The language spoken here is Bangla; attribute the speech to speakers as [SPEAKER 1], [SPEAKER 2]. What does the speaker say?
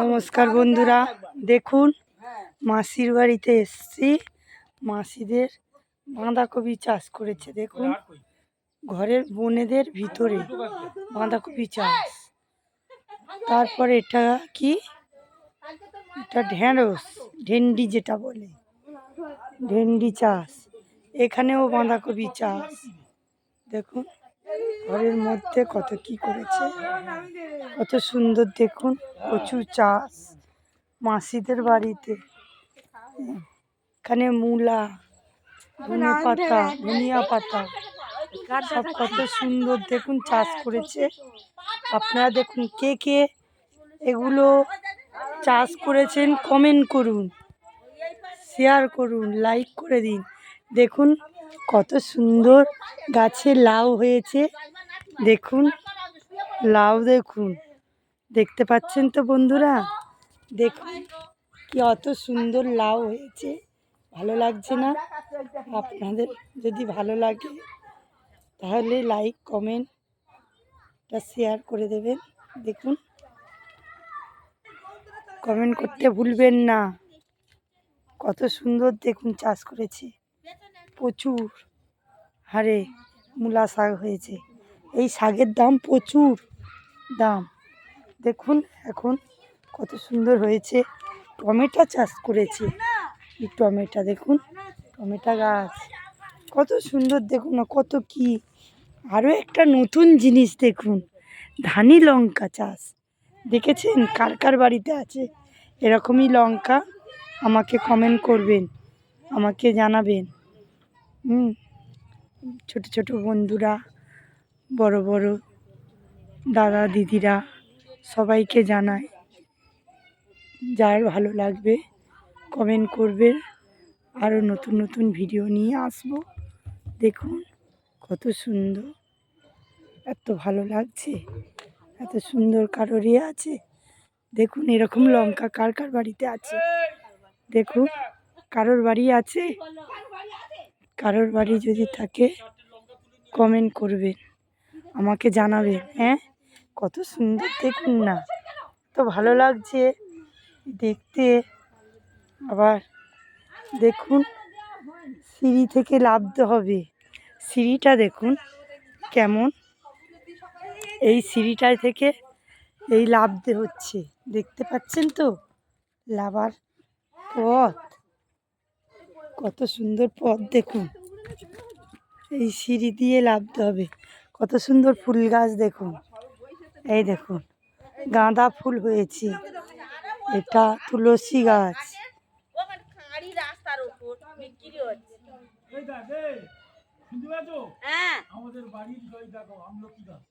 [SPEAKER 1] নমস্কার বন্ধুরা, দেখুন মাসির বাড়িতে এসেছি। মাসিদের বাঁধাকপি চাষ করেছে। দেখুন ঘরের বনেদের ভিতরে বাঁধাকপি চাষ। তারপর এটা কি, এটা ঢেঁড়স, ভেন্ডি যেটা বলে, ভেন্ডি চাষ। এখানেও বাঁধাকপি চাষ। দেখুন ঘরের মধ্যে কত কি করেছে, কত সুন্দর। দেখুন প্রচুর চাষ মাসিদের বাড়িতে। এখানে মূলা, ধনে পাতা, ধনিয়া পাতা সব কত সুন্দর দেখুন চাষ করেছে। আপনারা দেখুন কে কে এগুলো চাষ করেছেন কমেন্ট করুন, শেয়ার করুন, লাইক করে দিন। দেখুন কত সুন্দর গাছে লাউ হয়েছে। দেখুন লাউ, দেখুন দেখতে পাচ্ছেন তো বন্ধুরা, দেখুন কি অত সুন্দর লাউ হয়েছে। ভালো লাগছে না? আপনাদের যদি ভালো লাগে তাহলে লাইক কমেন্টটা শেয়ার করে দেবেন। দেখুন কমেন্ট করতে ভুলবেন না। কত সুন্দর দেখুন চাষ করেছে, প্রচুর হারে মূলা শাক হয়েছে। এই শাকের দাম প্রচুর দাম। দেখুন এখন কত সুন্দর হয়েছে। টমেটো চাষ করেছে, এই টমেটো দেখুন, টমেটো গাছ কত সুন্দর। দেখুন না কত কি। আরও একটা নতুন জিনিস দেখুন, ধানি লঙ্কা চাষ। দেখেছেন কার কার বাড়িতে আছে এরকমই লঙ্কা? আমাকে কমেন্ট করবেন, আমাকে জানাবেন। ছোট ছোট বন্ধুরা, বড় বড় দাদা দিদিরা সবাইকে জানাই, যার ভালো লাগবে কমেন্ট করবে। আরও নতুন নতুন ভিডিও নিয়ে আসবো। দেখুন কত সুন্দর, এত ভালো লাগছে, এত সুন্দর। কারোরই আছে? দেখুন এরকম লঙ্কা কার কার বাড়িতে আছে? দেখুন কারোর বাড়ি আছে? কারোর বাড়ি যদি থাকে কমেন্ট করবেন, আমাকে জানাবেন। হ্যাঁ, কত সুন্দর দেখুন না, তো ভালো লাগছে দেখতে। আবার দেখুন সিঁড়ি থেকে নামতে হবে। সিঁড়িটা দেখুন কেমন, এই সিঁড়িটায় থেকে এই নামতে হচ্ছে। দেখতে পাচ্ছেন তো লাভার পথ, কত সুন্দর পথ। দেখুন এই সিঁড়ি দিয়ে নামতে হবে। কত সুন্দর ফুল গাছ দেখুন, এই দেখুন গাঁদা ফুল হয়েছে, এটা তুলসী গাছ।
[SPEAKER 2] আমাদের বাড়ির দেখো আমলকি গাছ।